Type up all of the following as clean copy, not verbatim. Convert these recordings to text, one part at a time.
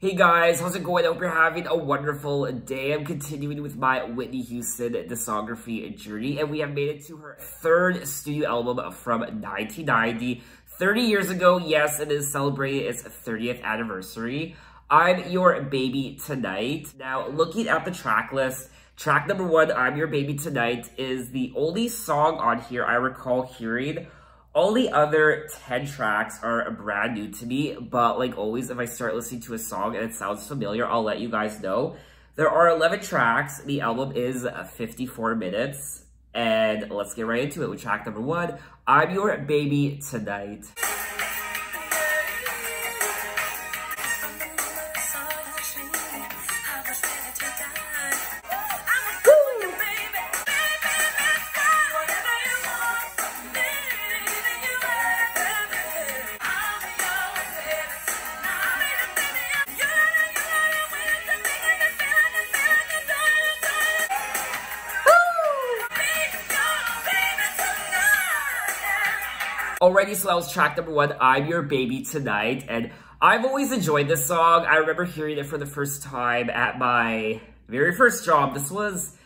Hey guys, how's it going? I hope you're having a wonderful day. I'm continuing with my Whitney Houston discography journey, and we have made it to her third studio album from 1990. 30 years ago, yes, it is celebrating its 30th anniversary. I'm Your Baby Tonight. Now, looking at the track list, track number 1, I'm Your Baby Tonight, is the only song on here I recall hearing. All the other 10 tracks are brand new to me, but like always, if I start listening to a song and it sounds familiar, I'll let you guys know. There are 11 tracks. The album is 54 minutes, and let's get right into it with track number 1, I'm Your Baby Tonight. Alrighty, so that was track number 1, I'm Your Baby Tonight, and I've always enjoyed this song. I remember hearing it for the first time at my very first job. This was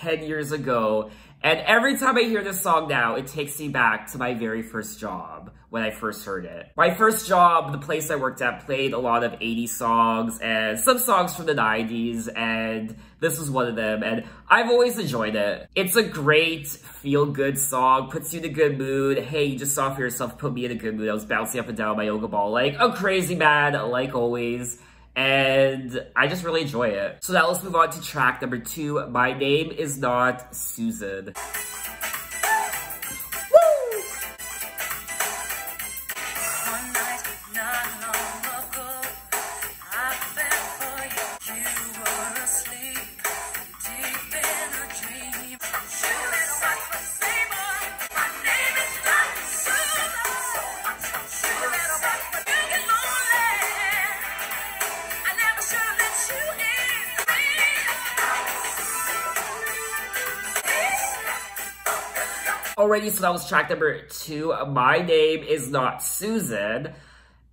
10 years ago, and every time I hear this song now, it takes me back to my very first job when I first heard it. My first job, the place I worked at, played a lot of 80s songs and some songs from the 90s, and this was one of them, and I've always enjoyed it. It's a great feel-good song, puts you in a good mood. Hey, you just saw for yourself, put me in a good mood. I was bouncing up and down my yoga ball like a crazy man, like always. And I just really enjoy it. So now let's move on to track number 2, My Name Is Not Susan. Alrighty, so that was track number 2, My Name Is Not Susan.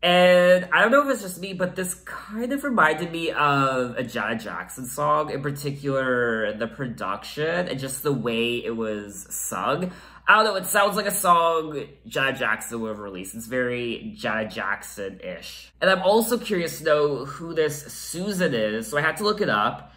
And I don't know if it's just me, but this kind of reminded me of a Janet Jackson song, in particular the production and just the way it was sung. I don't know, it sounds like a song Janet Jackson would have released. It's very Janet Jackson-ish. And I'm also curious to know who this Susan is, so I had to look it up.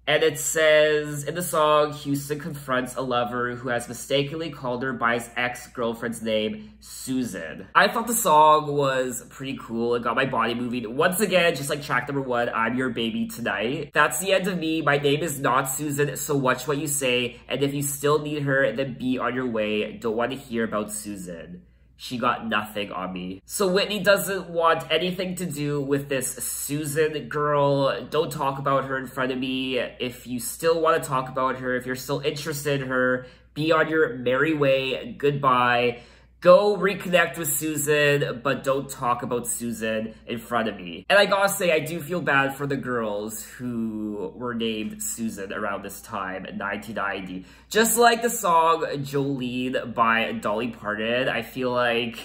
And it says, in the song, Houston confronts a lover who has mistakenly called her by his ex-girlfriend's name, Susan. I thought the song was pretty cool. It got my body moving. Once again, just like track number 1, I'm Your Baby Tonight. That's the end of me. My name is not Susan, so watch what you say. And if you still need her, then be on your way. Don't want to hear about Susan. She got nothing on me. So Whitney doesn't want anything to do with this Susan girl. Don't talk about her in front of me. If you still want to talk about her, if you're still interested in her, be on your merry way. Goodbye. Go reconnect with Susan, but don't talk about Susan in front of me. And I gotta say, I do feel bad for the girls who were named Susan around this time in 1990. Just like the song Jolene by Dolly Parton, I feel like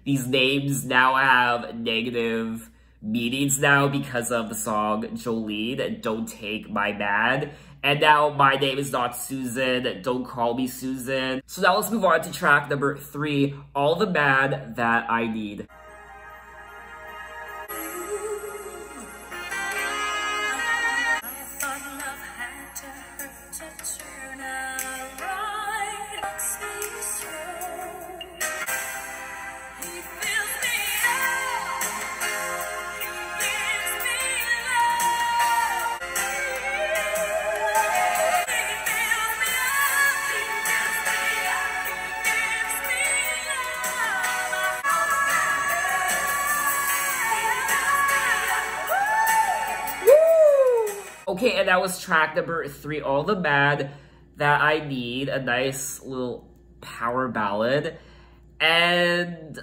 these names now have negative meanings now because of the song Jolene, Don't Take My Man. And now My Name Is Not Susan, Don't Call Me Susan. So now let's move on to track number 3, All the Man That I Need. Okay, and that was track number 3, All the Man That I Need, a nice little power ballad, and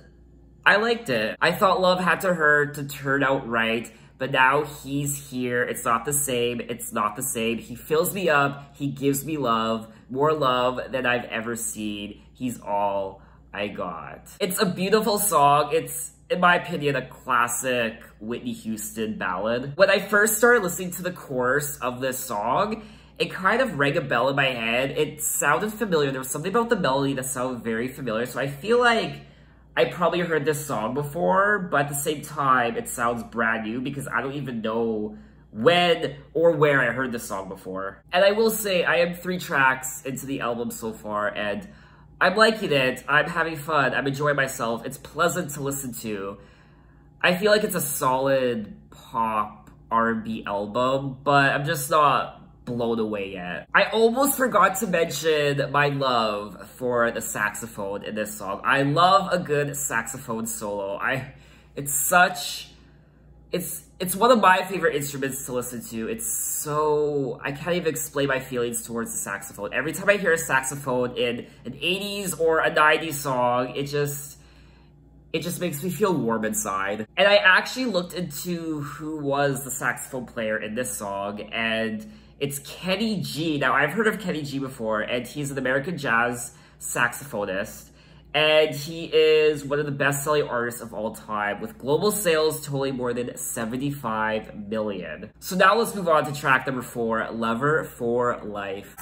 I liked it. I thought love had to hurt to turn out right, but now he's here. It's not the same. It's not the same. He fills me up. He gives me love, more love than I've ever seen. He's all I got. It's a beautiful song. It's in my opinion, a classic Whitney Houston ballad. When I first started listening to the chorus of this song, it kind of rang a bell in my head. It sounded familiar. There was something about the melody that sounded very familiar. So I feel like I probably heard this song before, but at the same time, it sounds brand new because I don't even know when or where I heard this song before. And I will say, I am 3 tracks into the album so far, and I'm liking it. I'm having fun. I'm enjoying myself. It's pleasant to listen to. I feel like it's a solid pop R&B album, but I'm just not blown away yet. I almost forgot to mention my love for the saxophone in this song. I love a good saxophone solo. It's one of my favorite instruments to listen to. It's so, I can't even explain my feelings towards the saxophone. Every time I hear a saxophone in an 80s or a 90s song, it just makes me feel warm inside. And I actually looked into who was the saxophone player in this song, and it's Kenny G. Now, I've heard of Kenny G before, and he's an American jazz saxophonist. And he is one of the best-selling artists of all time, with global sales totaling more than 75 million. So now let's move on to track number 4, Lover for Life.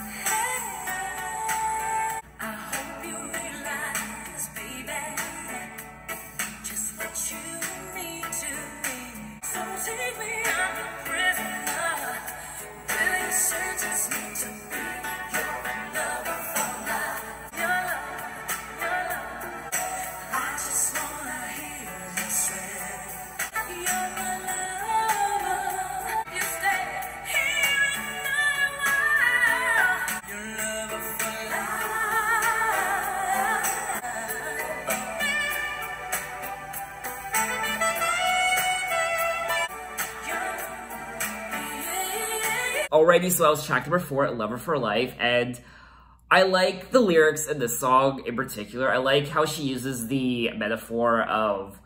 Alrighty, so that was track number 4, Lover for Life, and I like the lyrics in this song in particular. I like how she uses the metaphor of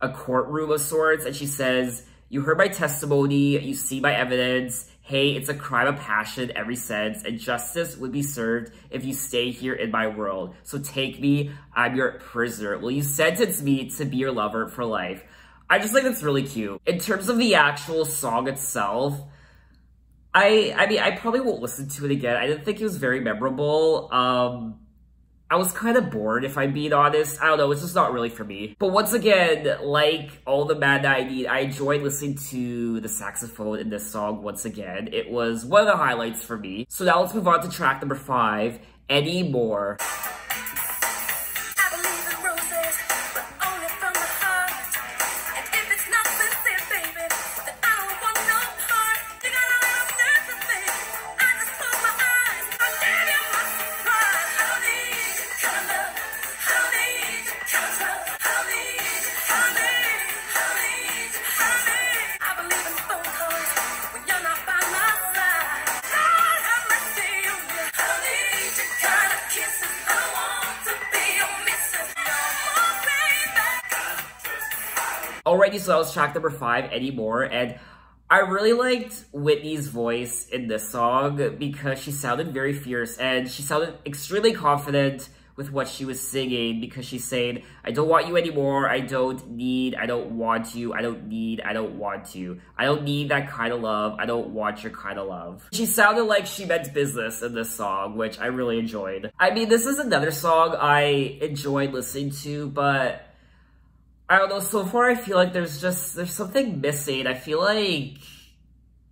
a courtroom of sorts, and she says, "You heard my testimony, you see my evidence. Hey, it's a crime of passion every sense, and justice would be served if you stay here in my world. So take me, I'm your prisoner. Will you sentence me to be your lover for life?" I just think that's really cute. In terms of the actual song itself, I mean, I probably won't listen to it again. I didn't think it was very memorable. I was kind of bored, if I'm being honest. I don't know, it's just not really for me. But once again, like all the Man That I Need, I enjoyed listening to the saxophone in this song once again. It was one of the highlights for me. So now let's move on to track number 5, Anymore. Alrighty, so that was track number 5, Anymore, and I really liked Whitney's voice in this song because she sounded very fierce and she sounded extremely confident with what she was singing because she's saying, "I don't want you anymore, I don't need, I don't want you, I don't need, I don't want you. I don't need that kind of love, I don't want your kind of love." She sounded like she meant business in this song, which I really enjoyed. I mean, this is another song I enjoyed listening to, but I don't know, so far I feel like there's something missing. I feel like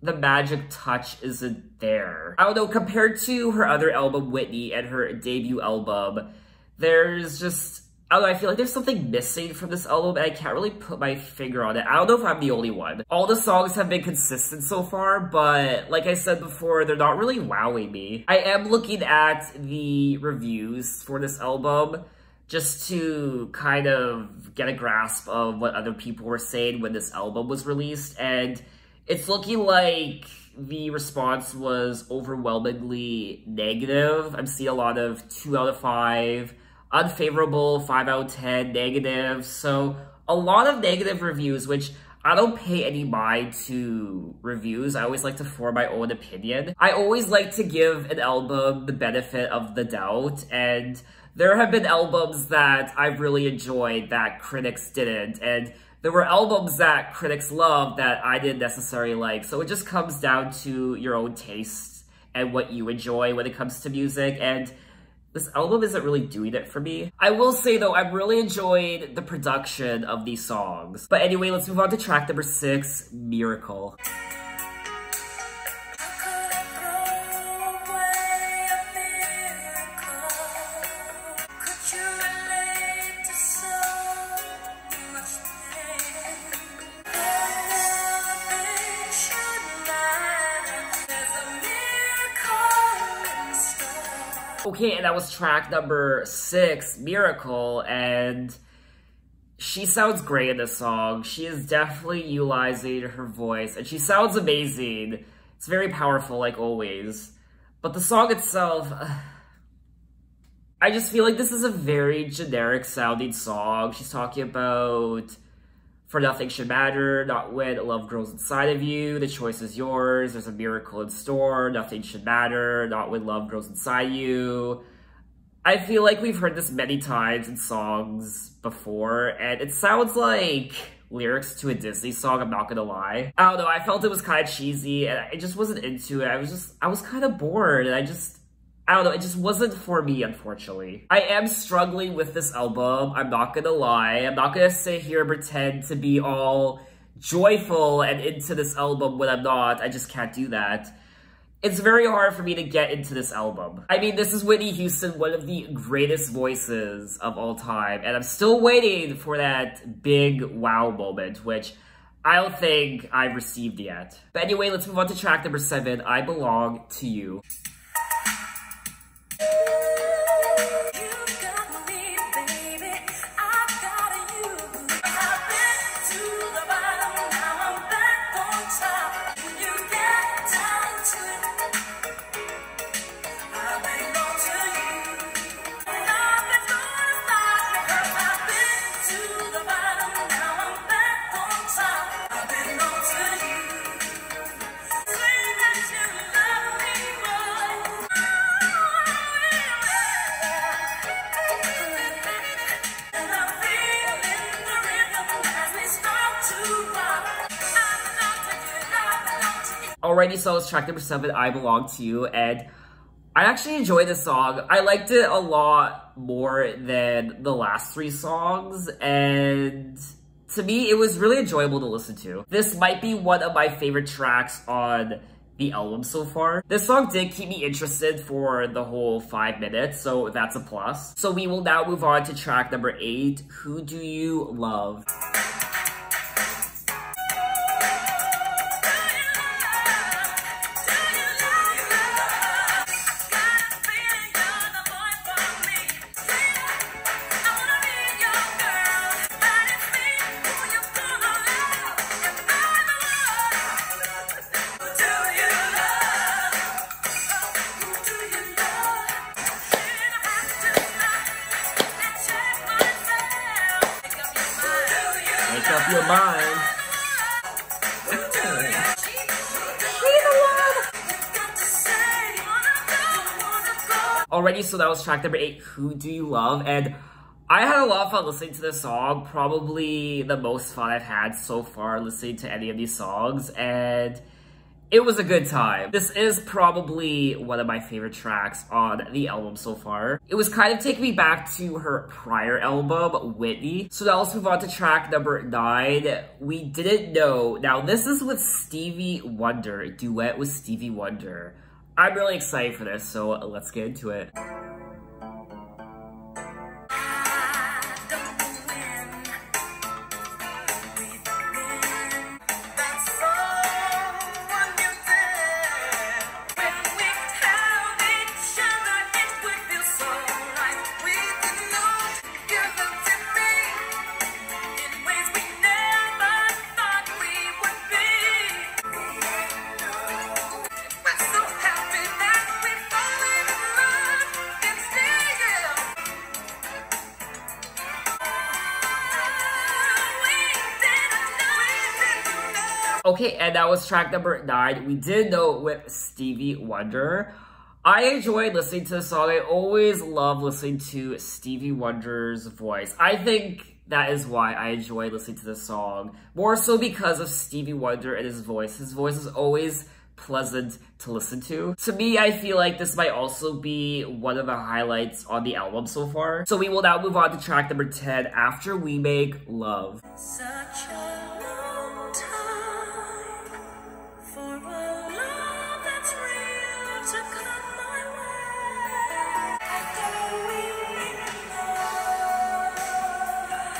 the magic touch isn't there. I don't know, compared to her other album, Whitney, and her debut album, there's just, I don't know, I feel like there's something missing from this album, and I can't really put my finger on it. I don't know if I'm the only one. All the songs have been consistent so far, but like I said before, they're not really wowing me. I am looking at the reviews for this album, just to kind of get a grasp of what other people were saying when this album was released, and it's looking like the response was overwhelmingly negative. I'm seeing a lot of 2 out of 5, unfavorable, 5 out of 10, negative, so a lot of negative reviews, which I don't pay any mind to reviews. I always like to form my own opinion. I always like to give an album the benefit of the doubt, and There have been albums that I've really enjoyed that critics didn't, and there were albums that critics loved that I didn't necessarily like. So it just comes down to your own taste and what you enjoy when it comes to music, and this album isn't really doing it for me. I will say though, I've really enjoyed the production of these songs. But anyway, let's move on to track number 6, Miracle. Okay, and that was track number 6, Miracle, and she sounds great in this song. She is definitely utilizing her voice, and she sounds amazing. It's very powerful, like always. But the song itself, I just feel like this is a very generic sounding song. She's talking about for nothing should matter, not when love grows inside of you, the choice is yours, there's a miracle in store, nothing should matter, not when love grows inside you. I feel like we've heard this many times in songs before, and it sounds like lyrics to a Disney song, I'm not gonna lie. I don't know, I felt it was kind of cheesy, and I just wasn't into it. I was kind of bored, and I don't know, it just wasn't for me, unfortunately. I am struggling with this album, I'm not gonna lie. I'm not gonna sit here and pretend to be all joyful and into this album when I'm not. I just can't do that. It's very hard for me to get into this album. I mean, this is Whitney Houston, one of the greatest voices of all time, and I'm still waiting for that big wow moment, which I don't think I've received yet. But anyway, let's move on to track number 7, I Belong to You. Alrighty, so it's track number 7, I Belong to You, and I actually enjoyed this song. I liked it a lot more than the last 3 songs, and to me, it was really enjoyable to listen to. This might be one of my favorite tracks on the album so far. This song did keep me interested for the whole 5 minutes, so that's a plus. So we will now move on to track number 8, Who Do You Love? Make up your mind. Alrighty, so that was track number 8, Who Do You Love? And I had a lot of fun listening to this song. Probably the most fun I've had so far listening to any of these songs. And it was a good time. This is probably one of my favorite tracks on the album so far. It was kind of taking me back to her prior album, Whitney. So now let's move on to track number 9, We Didn't Know. Now this is with Stevie Wonder, a duet with Stevie Wonder. I'm really excited for this, so let's get into it. Okay, and that was track number 9, We Didn't Know with Stevie Wonder. I enjoyed listening to the song. I always love listening to Stevie Wonder's voice. I think that is why I enjoy listening to this song. More so because of Stevie Wonder and his voice. His voice is always pleasant to listen to. To me, I feel like this might also be one of the highlights on the album so far. So we will now move on to track number 10, After We Make Love. Such a long time for a love that's real to come my way. After we make love,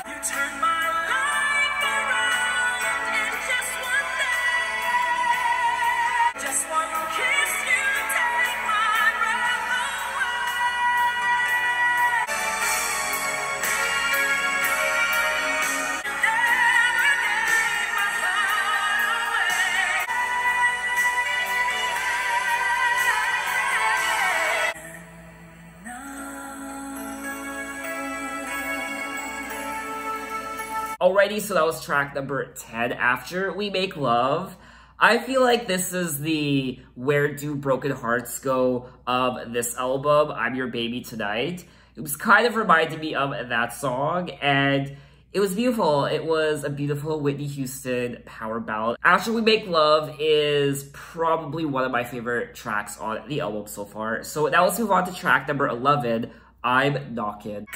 you turn my life around in just one day. Just one kiss, you take my breath away. Alrighty, so that was track number 10, After We Make Love. I feel like this is the Where Do Broken Hearts Go of this album, I'm Your Baby Tonight. It was kind of reminding me of that song, and it was beautiful. It was a beautiful Whitney Houston power ballad. After We Make Love is probably one of my favorite tracks on the album so far. So now let's move on to track number 11, I'm Knockin'.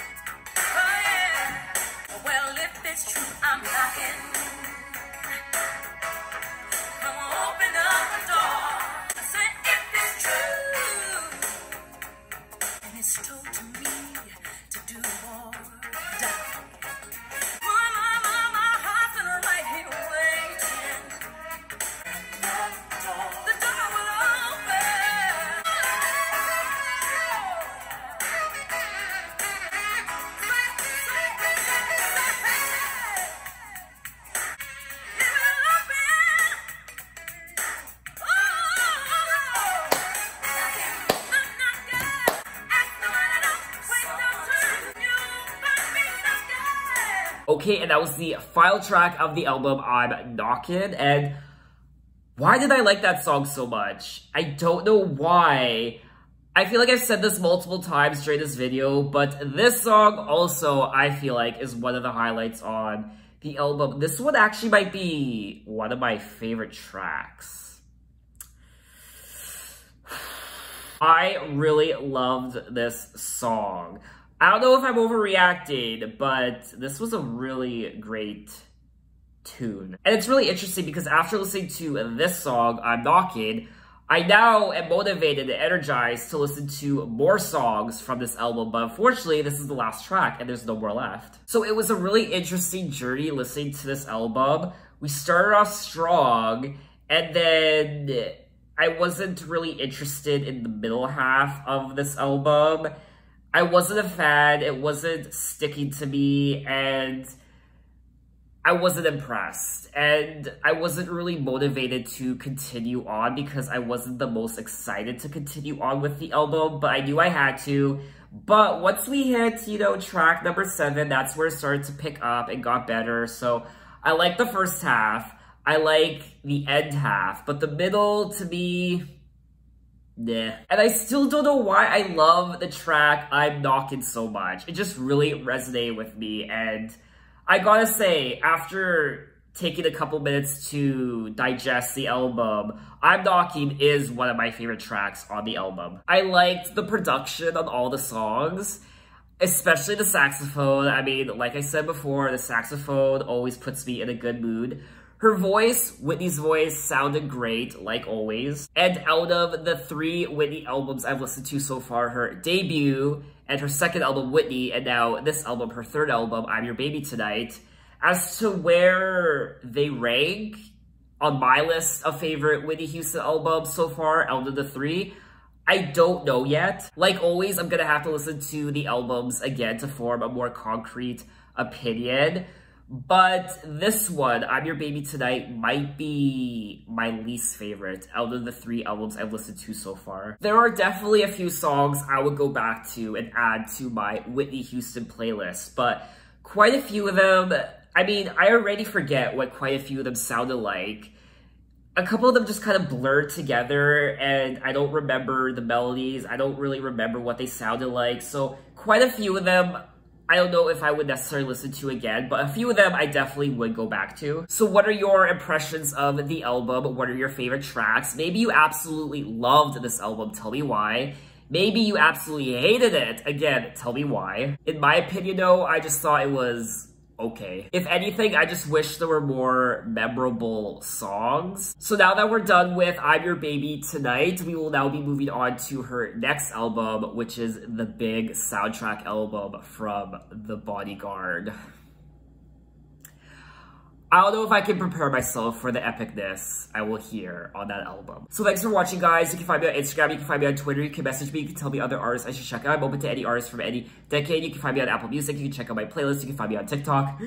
Okay, and that was the final track of the album, I'm Knockin', and why did I like that song so much? I don't know why. I feel like I've said this multiple times during this video, but this song also, I feel like, is one of the highlights on the album. This one actually might be one of my favorite tracks. I really loved this song. I don't know if I'm overreacting, but this was a really great tune. And it's really interesting because after listening to this song, I'm Knockin', I now am motivated and energized to listen to more songs from this album, but unfortunately, this is the last track and there's no more left. So it was a really interesting journey listening to this album. We started off strong, and then I wasn't really interested in the middle half of this album. I wasn't a fan, it wasn't sticking to me, and I wasn't impressed. And I wasn't really motivated to continue on because I wasn't the most excited to continue on with the album, but I knew I had to. But once we hit, you know, track number 7, that's where it started to pick up and got better. So I like the first half, I like the end half, but the middle, to me, nah. And I still don't know why I love the track I'm Knockin' so much. It just really resonated with me, and I gotta say, after taking a couple minutes to digest the album, I'm Knockin' is one of my favorite tracks on the album. I liked the production on all the songs, especially the saxophone. I mean, like I said before, the saxophone always puts me in a good mood. Her voice, Whitney's voice, sounded great, like always. And out of the 3 Whitney albums I've listened to so far, her debut and her second album, Whitney, and now this album, her third album, I'm Your Baby Tonight, as to where they rank on my list of favorite Whitney Houston albums so far, out of the 3, I don't know yet. Like always, I'm gonna have to listen to the albums again to form a more concrete opinion. But this one, I'm Your Baby Tonight, might be my least favorite out of the 3 albums I've listened to so far. There are definitely a few songs I would go back to and add to my Whitney Houston playlist, but quite a few of them, I mean, I already forget what quite a few of them sounded like. a couple of them just kind of blurred together, and I don't remember the melodies. I don't really remember what they sounded like. So quite a few of them, I don't know if I would necessarily listen to again, but a few of them I definitely would go back to. So what are your impressions of the album? What are your favorite tracks? Maybe you absolutely loved this album. Tell me why. Maybe you absolutely hated it. Again, tell me why. In my opinion, though, I just thought it was okay. If anything, I just wish there were more memorable songs. So now that we're done with I'm Your Baby Tonight, we will now be moving on to her next album, which is the big soundtrack album from The Bodyguard. I don't know if I can prepare myself for the epicness I will hear on that album. So thanks for watching, guys. You can find me on Instagram, you can find me on Twitter, you can message me, you can tell me other artists I should check out. I'm open to any artists from any decade. You can find me on Apple Music, you can check out my playlist, you can find me on TikTok.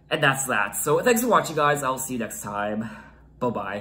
And that's that. So thanks for watching, guys. I'll see you next time. Bye-bye.